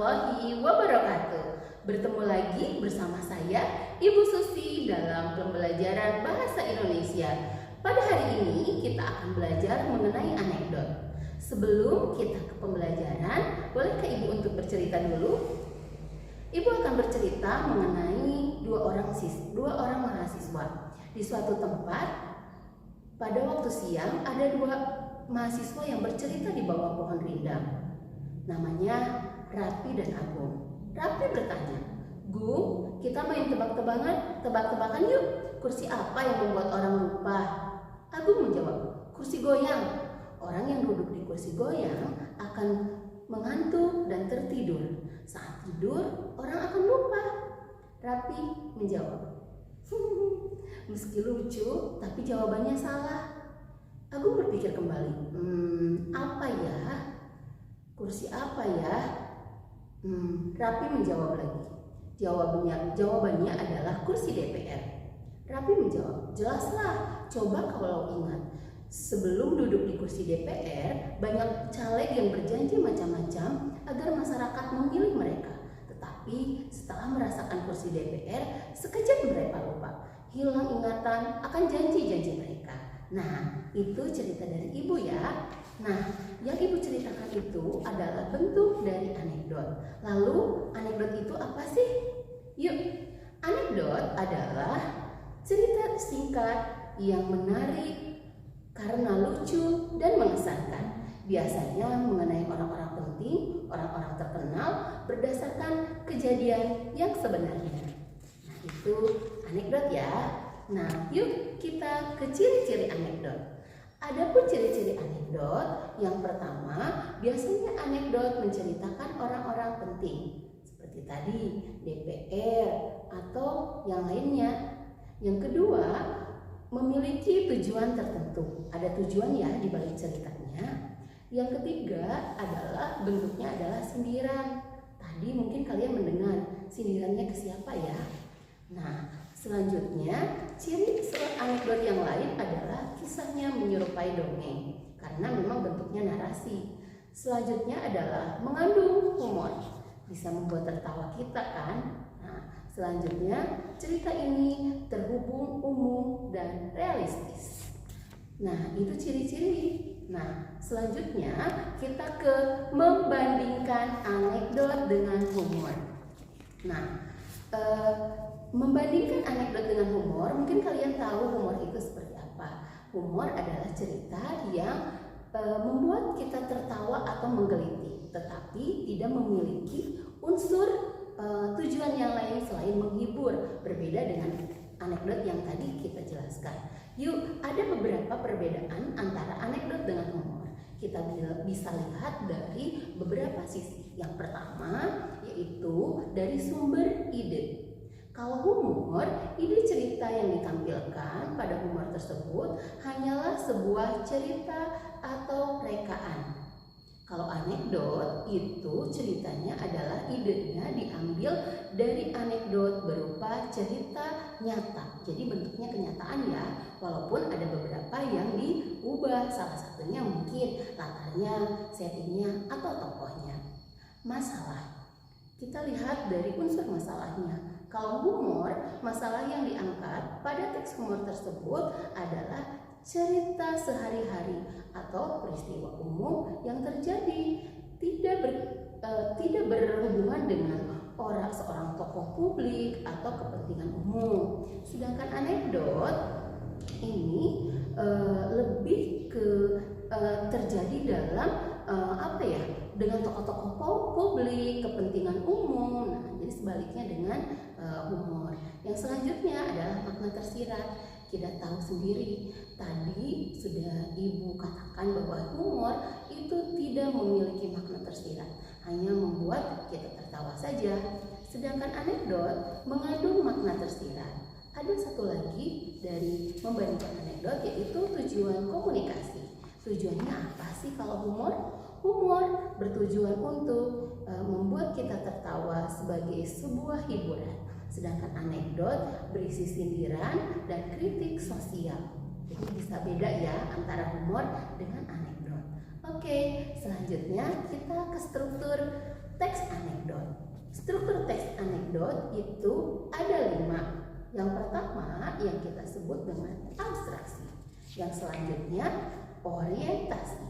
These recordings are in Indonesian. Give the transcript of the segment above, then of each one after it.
warahmatullahi wabarakatuh. Bertemu lagi bersama saya Ibu Susi dalam pembelajaran Bahasa Indonesia. Pada hari ini kita akan belajar mengenai anekdot. Sebelum kita ke pembelajaran, bolehkah Ibu untuk bercerita dulu? Ibu akan bercerita mengenai dua orang mahasiswa. Di suatu tempat, pada waktu siang ada dua mahasiswa yang bercerita di bawah pohon rindang. Namanya Rapi dan Agung. Rapi bertanya, "Gung, kita main tebak-tebakan yuk. Kursi apa yang membuat orang lupa?" Agung menjawab, "Kursi goyang. Orang yang duduk di kursi goyang akan mengantuk dan tertidur. Saat tidur, orang akan lupa." Rapi menjawab, "Meski lucu, tapi jawabannya salah." Agung berpikir kembali, apa ya? Kursi apa ya? Rapi menjawab lagi. Jawabannya adalah kursi DPR. Rapi menjawab, "Jelaslah, coba kalau ingat. Sebelum duduk di kursi DPR, banyak caleg yang berjanji macam-macam agar masyarakat memilih mereka. Tetapi setelah merasakan kursi DPR, sekejap mereka lupa. Hilang ingatan akan janji-janji mereka." Nah, itu cerita dari Ibu ya. Nah, yang Ibu ceritakan itu adalah bentuk dari anekdot. Lalu, anekdot itu apa sih? Yuk, anekdot adalah cerita singkat yang menarik karena lucu dan mengesankan. Biasanya mengenai orang-orang penting, orang-orang terkenal berdasarkan kejadian yang sebenarnya. Nah, itu anekdot ya. Nah, yuk kita ke ciri-ciri anekdot. Adapun ciri-ciri anekdot, yang pertama, biasanya anekdot menceritakan orang-orang penting, seperti tadi DPR atau yang lainnya. Yang kedua, memiliki tujuan tertentu. Ada tujuan ya di balik ceritanya. Yang ketiga adalah bentuknya adalah sindiran. Tadi mungkin kalian mendengar sindirannya ke siapa ya? Nah, selanjutnya ciri anekdot yang lain adalah kisahnya menyerupai dongeng karena memang bentuknya narasi. Selanjutnya adalah mengandung humor, bisa membuat tertawa kita kan? Nah, selanjutnya cerita ini terhubung, umum, dan realistis. Nah, itu ciri-ciri. Nah, selanjutnya kita ke membandingkan anekdot dengan humor. Nah, membandingkan anekdot dengan humor, mungkin kalian tahu humor itu seperti apa. Humor adalah cerita yang membuat kita tertawa atau menggeliti, tetapi tidak memiliki unsur tujuan yang lain selain menghibur, berbeda dengan anekdot yang tadi kita jelaskan. Yuk, ada beberapa perbedaan antara anekdot dengan humor. Kita bisa lihat dari beberapa sisi. Yang pertama yaitu dari sumber ide. Kalau humor, ide cerita yang ditampilkan pada humor tersebut hanyalah sebuah cerita atau rekaan. Kalau anekdot, itu ceritanya adalah idenya diambil dari anekdot berupa cerita nyata. Jadi bentuknya kenyataan ya, walaupun ada beberapa yang diubah. Salah satunya mungkin latarnya, settingnya, atau tokohnya. Masalah, kita lihat dari unsur masalahnya. Kalau humor, masalah yang diangkat pada teks humor tersebut adalah cerita sehari-hari atau peristiwa umum yang terjadi, tidak berhubungan dengan seorang tokoh publik atau kepentingan umum. Sedangkan anekdot ini lebih ke terjadi dalam dengan tokoh-tokoh publik, kepentingan umum. Nah, jadi sebaliknya dengan humor. Yang selanjutnya adalah makna tersirat. Kita tahu sendiri, tadi sudah Ibu katakan bahwa humor itu tidak memiliki makna tersirat, hanya membuat kita tertawa saja. Sedangkan anekdot mengandung makna tersirat. Ada satu lagi dari membandingkan anekdot, yaitu tujuan komunikasi. Tujuannya apa sih kalau humor? Humor bertujuan untuk membuat kita tertawa sebagai sebuah hiburan. Sedangkan anekdot berisi sindiran dan kritik sosial. Jadi bisa beda ya antara humor dengan anekdot. Oke, selanjutnya kita ke struktur teks anekdot. Struktur teks anekdot itu ada 5. Yang pertama yang kita sebut dengan abstraksi. Yang selanjutnya orientasi.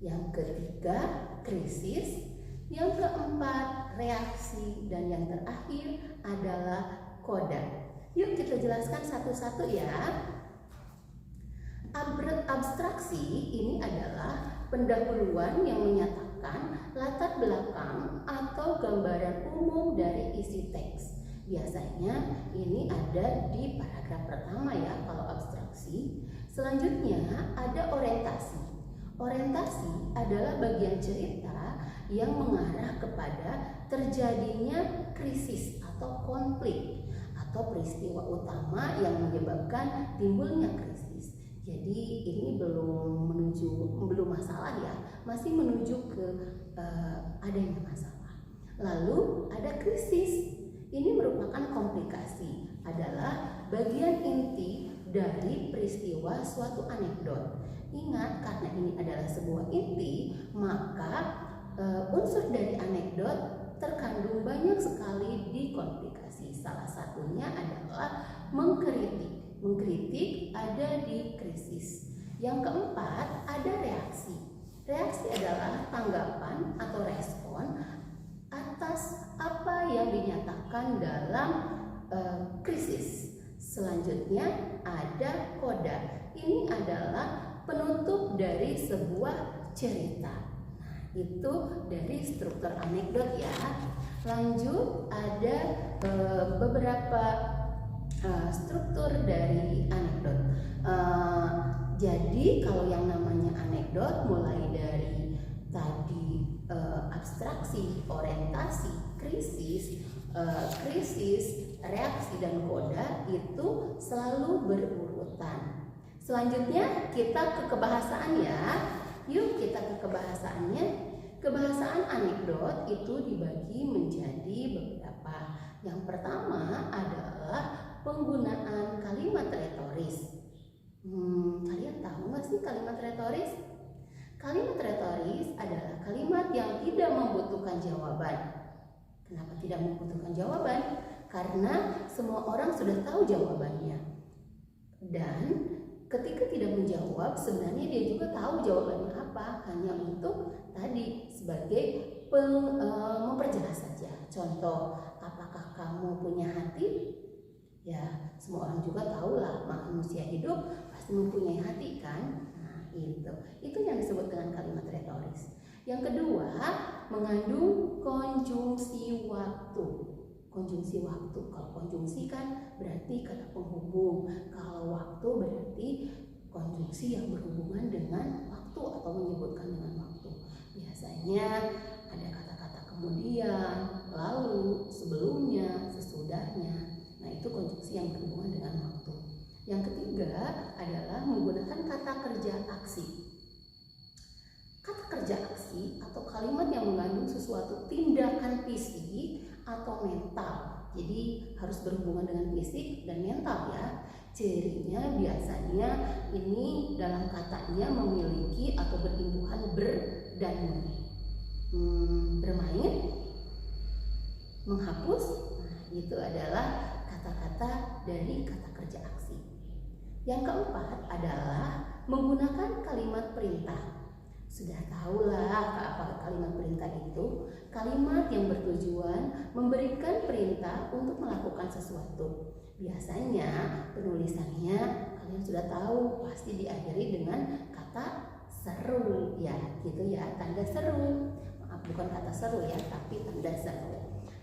Yang ketiga krisis. Yang keempat reaksi. Dan yang terakhir adalah koda. Yuk kita jelaskan satu-satu ya. Abstraksi ini adalah pendahuluan yang menyatakan latar belakang atau gambaran umum dari isi teks. Biasanya ini ada di paragraf pertama ya kalau abstraksi. Selanjutnya ada orientasi. Orientasi adalah bagian cerita yang mengarah kepada terjadinya krisis atau konflik atau peristiwa utama yang menyebabkan timbulnya krisis. Jadi ini belum masalah ya, masih menuju ke adanya masalah. Lalu ada krisis. Ini merupakan komplikasi, adalah bagian inti dari peristiwa suatu anekdot. Ingat, karena ini adalah sebuah inti, maka unsur dari anekdot terkandung banyak sekali di komplikasi. Salah satunya adalah mengkritik. Mengkritik ada di krisis. Yang keempat ada reaksi. Reaksi adalah tanggapan atau respon atas apa yang dinyatakan dalam krisis. Selanjutnya ada koda. Ini adalah penutup dari sebuah cerita. Nah, itu dari struktur anekdot ya. Lanjut ada beberapa struktur dari anekdot. Jadi kalau yang namanya anekdot mulai dari tadi abstraksi, orientasi, krisis, reaksi dan koda itu selalu berurutan. Selanjutnya kita ke kebahasaan ya. Yuk kita ke kebahasaannya. Kebahasaan anekdot itu dibagi menjadi beberapa. Yang pertama adalah penggunaan kalimat retoris. Kalian tahu nggak sih kalimat retoris? Kalimat retoris adalah kalimat yang tidak membutuhkan jawaban. Kenapa tidak membutuhkan jawaban? Karena semua orang sudah tahu jawabannya. Dan ketika tidak menjawab, sebenarnya dia juga tahu jawabannya apa. Hanya untuk tadi sebagai memperjelas saja. Contoh, apakah kamu punya hati? Ya, semua orang juga tahu lah, manusia hidup pasti mempunyai hati kan? Nah, itu yang disebut dengan kalimat retoris. Yang kedua, mengandung konjungsi waktu. Konjungsi waktu, kalau konjungsi kan berarti kata penghubung. Kalau waktu berarti konjungsi yang berhubungan dengan waktu atau menyebutkan dengan waktu. Biasanya ada kata-kata kemudian, lalu, sebelumnya, sesudahnya. Nah, itu konjungsi yang berhubungan dengan waktu. Yang ketiga adalah menggunakan kata kerja aksi. Kata kerja aksi atau kalimat yang mengandung sesuatu tindakan fisik atau mental. Jadi harus berhubungan dengan fisik dan mental ya. Cirinya biasanya ini dalam katanya memiliki atau berimbuhan ber dan men. Bermain, menghapus, nah, itu adalah kata-kata dari kata kerja aksi. Yang keempat adalah menggunakan kalimat perintah. Sudah tahulah apa kalimat perintah itu? Kalimat yang bertujuan memberikan perintah untuk melakukan sesuatu. Biasanya penulisannya kalian sudah tahu pasti diakhiri dengan kata seru ya, gitu ya, tanda seru. Maaf, bukan kata seru ya, tapi tanda seru.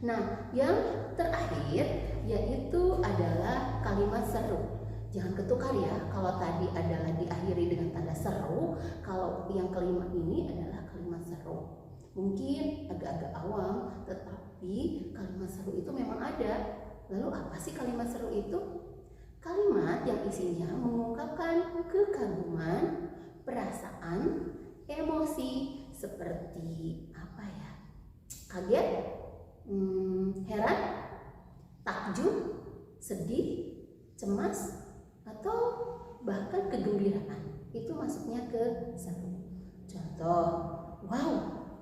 Nah, yang terakhir yaitu adalah kalimat seru. Jangan ketukar ya, kalau tadi adalah diakhiri dengan tanda seru, kalau yang kelima ini adalah kalimat seru. Mungkin agak-agak awam, tetapi kalimat seru itu memang ada. Lalu apa sih kalimat seru itu? Kalimat yang isinya mengungkapkan kekaguman, perasaan, emosi seperti apa ya? Kaget, heran, takjub, sedih, cemas, atau bahkan kegembiraan. Itu masuknya ke seru. Contoh, wow,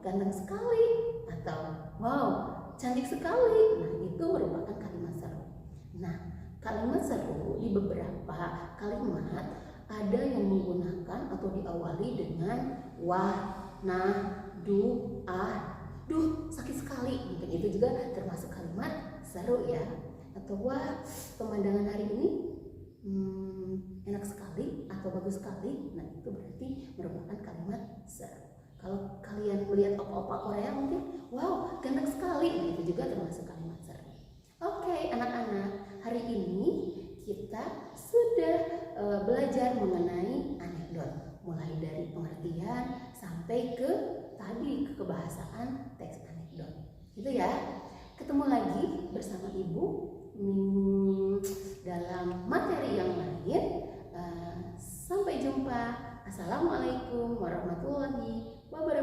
ganteng sekali, atau wow, cantik sekali. Nah, itu merupakan kalimat seru. Nah, kalimat seru di beberapa kalimat ada yang menggunakan atau diawali dengan wah, nah, duh, ah, duh, sakit sekali. Mungkin itu juga termasuk kalimat seru ya. Atau wah, pemandangan hari ini enak sekali atau bagus sekali. Nah, itu berarti merupakan kalimat seru. Kalau kalian melihat opa-opa Korea mungkin wow, ganteng sekali. Nah, itu juga termasuk kalimat seru. Oke, anak-anak, hari ini kita sudah belajar mengenai anekdot, mulai dari pengertian sampai ke tadi kebahasaan teks anekdot. Gitu ya. Ketemu lagi bersama Ibu dalam materi yang lain. Sampai jumpa. Assalamualaikum warahmatullahi wabarakatuh.